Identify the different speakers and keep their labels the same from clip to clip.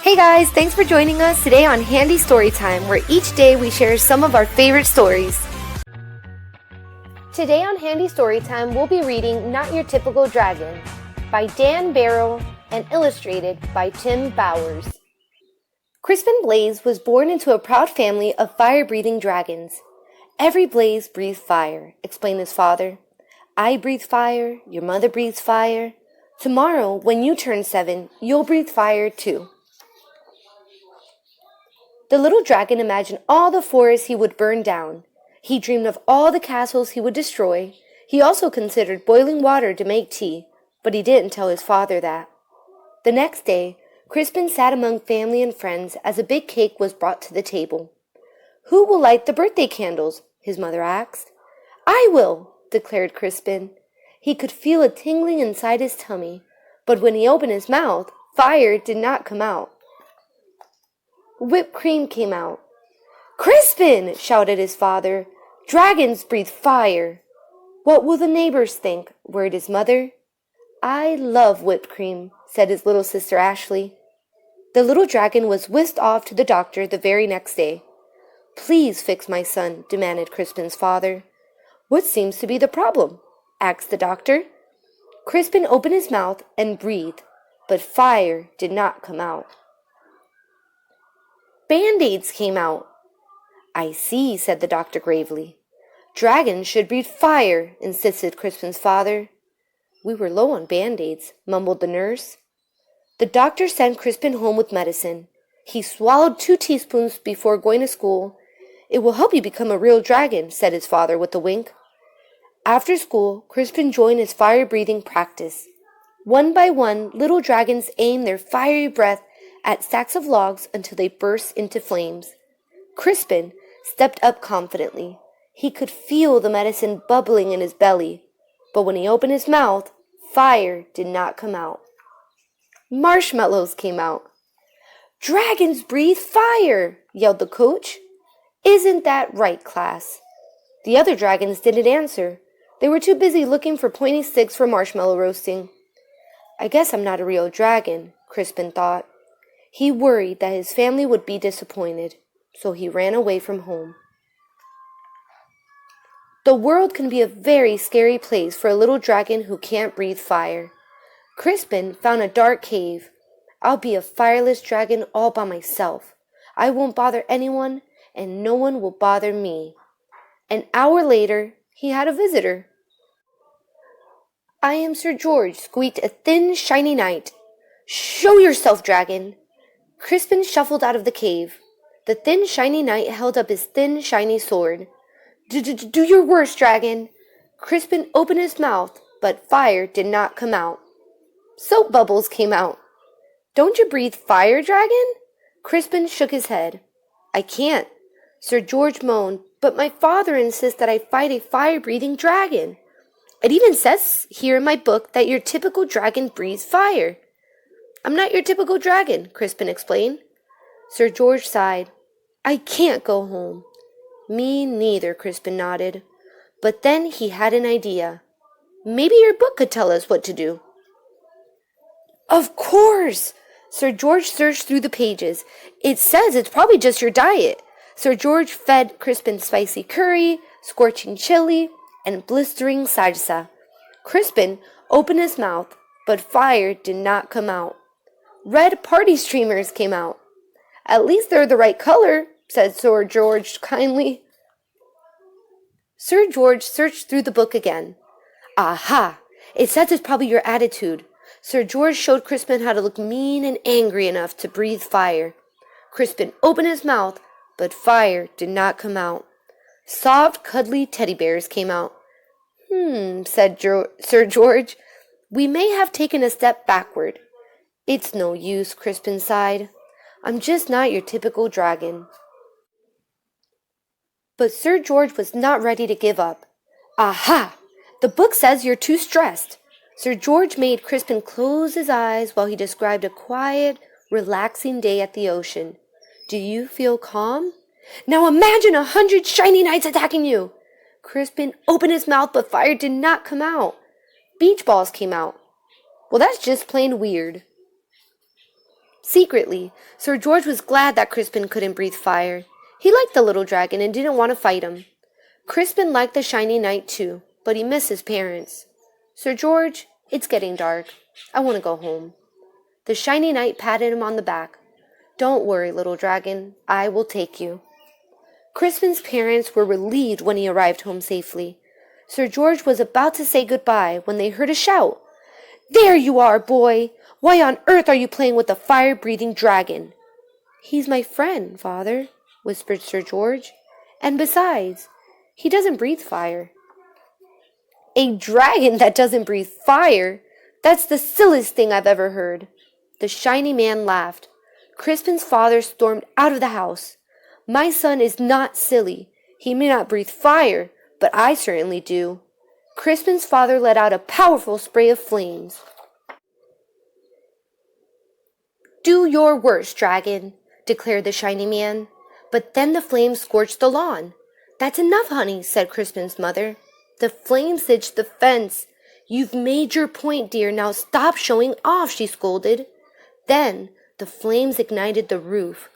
Speaker 1: Hey guys, thanks for joining us today on Handy Storytime, where each day we share some of our favorite stories. Today on Handy Storytime, we'll be reading Not Your Typical Dragon by Dan Barrow and illustrated by Tim Bowers. Crispin Blaze was born into a proud family of fire-breathing dragons. Every blaze breathed fire, explained his father. I breathe fire, your mother breathes fire. Tomorrow, when you turn 7, you'll breathe fire too. The little dragon imagined all the forests he would burn down. He dreamed of all the castles he would destroy. He also considered boiling water to make tea, but he didn't tell his father that. The next day, Crispin sat among family and friends as a big cake was brought to the table. Who will light the birthday candles? His mother asked. I will, declared Crispin. He could feel a tingling inside his tummy, but when he opened his mouth, fire did not come out. Whipped cream came out. Crispin! Shouted his father. Dragons breathe fire. What will the neighbors think? Worried his mother. I love whipped cream, said his little sister Ashley. The little dragon was whisked off to the doctor the very next day. Please fix my son, demanded Crispin's father. What seems to be the problem? Asked the doctor. Crispin opened his mouth and breathed, but fire did not come out. Band-Aids came out. I see, said the doctor gravely. Dragons should breathe fire, insisted Crispin's father. We were low on Band-Aids, mumbled the nurse. The doctor sent Crispin home with medicine. He swallowed 2 teaspoons before going to school. It will help you become a real dragon, said his father with a wink. After school, Crispin joined his fire-breathing practice. One by one, little dragons aimed their fiery breath at stacks of logs until they burst into flames. Crispin stepped up confidently. He could feel the medicine bubbling in his belly, but when he opened his mouth, fire did not come out. Marshmallows came out. Dragons breathe fire, yelled the coach. Isn't that right, class? The other dragons didn't answer. They were too busy looking for pointy sticks for marshmallow roasting. I guess I'm not a real dragon, Crispin thought. He worried that his family would be disappointed, so he ran away from home. The world can be a very scary place for a little dragon who can't breathe fire. Crispin found a dark cave. I'll be a fireless dragon all by myself. I won't bother anyone, and no one will bother me. An hour later, he had a visitor. I am Sir George, squeaked a thin, shiny knight. Show yourself, dragon! Crispin shuffled out of the cave. The thin, shiny knight held up his thin, shiny sword. Do your worst, dragon! Crispin opened his mouth, but fire did not come out. Soap bubbles came out. Don't you breathe fire, dragon? Crispin shook his head. I can't. Sir George moaned, but my father insists that I fight a fire-breathing dragon. It even says here in my book that your typical dragon breathes fire. I'm not your typical dragon, Crispin explained. Sir George sighed. I can't go home. Me neither, Crispin nodded. But then he had an idea. Maybe your book could tell us what to do. Of course! Sir George searched through the pages. It says it's probably just your diet. Sir George fed Crispin spicy curry, scorching chili, and blistering salsa. Crispin opened his mouth, but fire did not come out. Red party streamers came out. At least they're the right color, said Sir George kindly. Sir George searched through the book again. Aha! It says it's probably your attitude. Sir George showed Crispin how to look mean and angry enough to breathe fire. Crispin opened his mouth, but fire did not come out. Soft, cuddly teddy bears came out. Said Sir George. We may have taken a step backward. It's no use, Crispin sighed. I'm just not your typical dragon. But Sir George was not ready to give up. Aha! The book says you're too stressed. Sir George made Crispin close his eyes while he described a quiet, relaxing day at the ocean. Do you feel calm? Now imagine 100 shiny knights attacking you. Crispin opened his mouth, but fire did not come out. Beach balls came out. Well, that's just plain weird. Secretly, Sir George was glad that Crispin couldn't breathe fire. He liked the little dragon and didn't want to fight him. Crispin liked the shiny knight too, but he missed his parents. Sir George, it's getting dark. I want to go home. The shiny knight patted him on the back. Don't worry, little dragon. I will take you. Crispin's parents were relieved when he arrived home safely. Sir George was about to say goodbye when they heard a shout. There you are, boy! Why on earth are you playing with a fire-breathing dragon? He's my friend, father, whispered Sir George. And besides, he doesn't breathe fire. A dragon that doesn't breathe fire? That's the silliest thing I've ever heard. The shiny man laughed. Crispin's father stormed out of the house. My son is not silly. He may not breathe fire, but I certainly do. Crispin's father let out a powerful spray of flames. Do your worst, dragon, declared the shiny man. But then the flames scorched the lawn. That's enough, honey, said Crispin's mother. The flames singed the fence. You've made your point, dear. Now stop showing off, she scolded. Then the flames ignited the roof.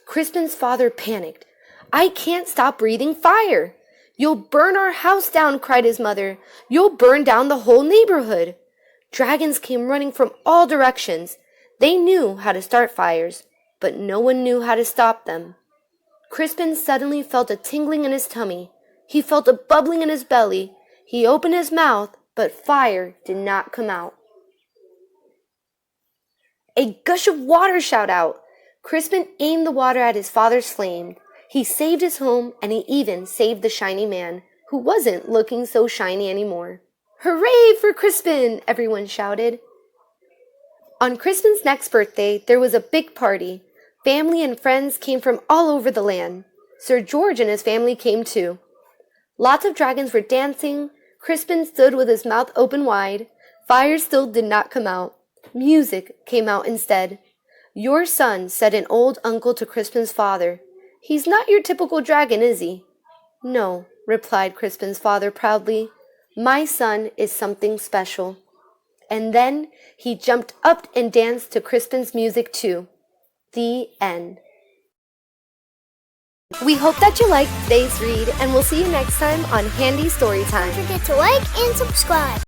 Speaker 1: Crispin's father panicked. I can't stop breathing fire. You'll burn our house down, cried his mother. You'll burn down the whole neighborhood. Dragons came running from all directions. They knew how to start fires, but no one knew how to stop them. Crispin suddenly felt a tingling in his tummy. He felt a bubbling in his belly. He opened his mouth, but fire did not come out. A gush of water shot out. Crispin aimed the water at his father's flame. He saved his home, and he even saved the shiny man, who wasn't looking so shiny anymore. Hooray for Crispin! Everyone shouted. On Crispin's next birthday, there was a big party. Family and friends came from all over the land. Sir George and his family came too. Lots of dragons were dancing. Crispin stood with his mouth open wide. Fire still did not come out. Music came out instead. Your son, said an old uncle to Crispin's father. He's not your typical dragon, is he? No, replied Crispin's father proudly. My son is something special. And then he jumped up and danced to Crispin's music too. The end. We hope that you liked today's read, and we'll see you next time on Handy Storytime.
Speaker 2: Don't forget to like and subscribe.